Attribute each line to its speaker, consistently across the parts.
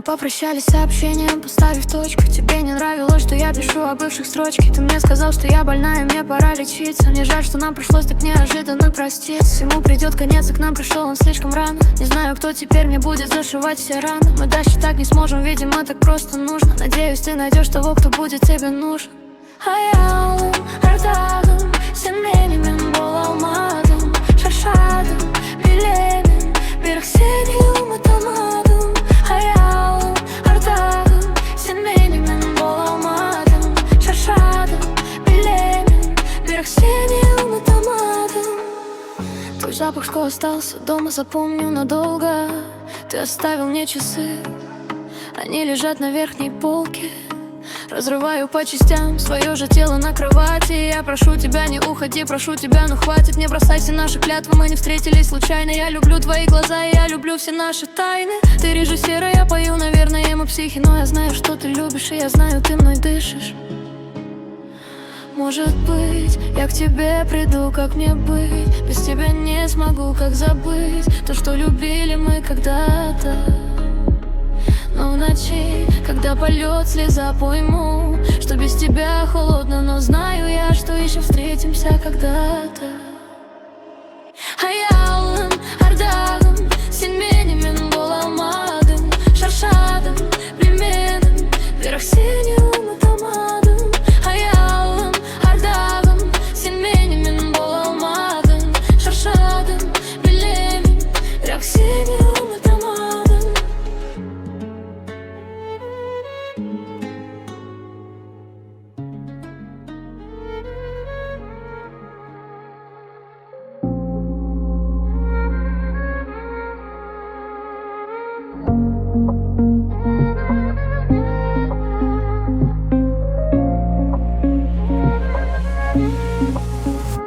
Speaker 1: попрощались сообщением, поставив точку. Тебе не нравилось, что я пишу о бывших строчке. Ты мне сказал, что я больна и мне пора лечиться. Мне жаль, что нам пришлось так неожиданно проститься. Всему придет конец, и к нам пришел он слишком рано. Не знаю, кто теперь мне будет зашивать все раны. Мы дальше так не сможем, видимо, так просто нужно. Надеюсь, ты найдешь того, кто будет тебе нужен. Hayalım, ardağım, sen benim en bol almadım. Şaşardım, bilemem, bir seni unutamadım. Hayalım, ardağım, sen benim en bol almadım. Şaşardım, bilemem, bir seni unutamadım. Твой запах, что остался дома, запомню надолго. Ты оставил мне часы, они лежат на верхней полке. Разрываю по частям свое же тело на кровати. Я прошу тебя, не уходи, прошу тебя, ну хватит. Не бросайся, наши клятвы, мы не встретились случайно. Я люблю твои глаза, и я люблю все наши тайны. Ты режиссер, а я пою, наверное, ему психи. Но я знаю, что ты любишь, и я знаю, ты мной дышишь. Может быть, я к тебе приду, как мне быть. Без тебя не смогу, как забыть то, что любили мы когда-то. Но в ночи, когда полет слеза, пойму, что без тебя холодно. Но знаю я, что еще встретимся когда-то. Hayalım, ardağım, sen benim en bol almadım. Şaşardım, bilmedim, bir seni unutamadım. Hayalım, ardağım, sen benim en bol almadım. Şaşardım, bilemem, bir seni unutamadım.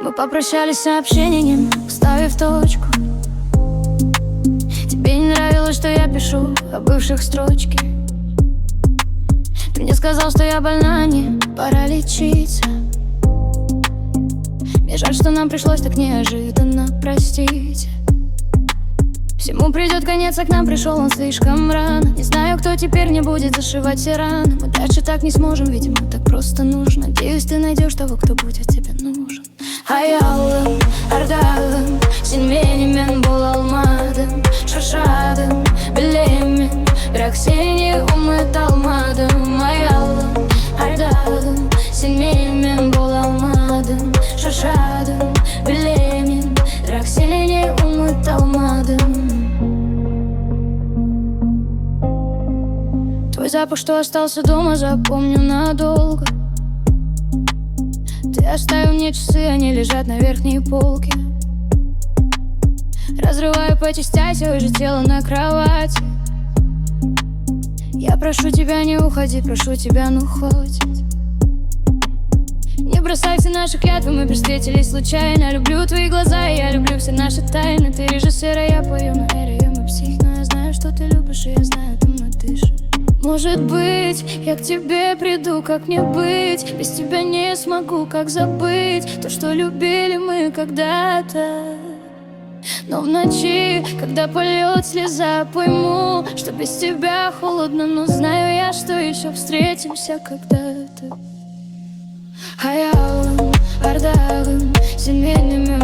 Speaker 1: Мы попрощались сообщением, поставив точку. Тебе не нравилось, что я пишу о бывших строчке. Ты мне сказал, что я больна, не пора лечиться. Мне жаль, что нам пришлось так неожиданно простить. Всему придет конец, а к нам пришел он слишком рано. Не знаю, кто теперь не будет зашивать все раны. Мы дальше так не сможем, видимо, так просто нужно. Надеюсь, ты найдешь того, кто будет тебе нужен. Hayalım, ardağım, sen benim en bol almadım. Şaşardım, bilemem, bırak seni unutalmadım. Hayalım, ardağım, sen benim en bol almadım. Şaşardım, bilemem, bırak seni unutalmadım. Твой запах, что остался дома, запомню надолго. Ты оставил мне часы, они лежат на верхней полке. Разрываю по частям свое же тело на кровати. Я прошу тебя, не уходи, прошу тебя, ну хватит. Не бросай все наши клятвы, мы встретились случайно. Люблю твои глаза, и я люблю все наши тайны. Ты режиссер, а я пою, наверное, мы псих. Но я знаю, что ты любишь, и я знаю, ты мной дышишь. Может быть, я к тебе приду, как мне быть. Без тебя не смогу, как забыть то, что любили мы когда-то. Но в ночи, когда польет слеза, пойму, что без тебя холодно. Но знаю я, что еще встретимся когда-то. Hayalım, ardağım, sen benim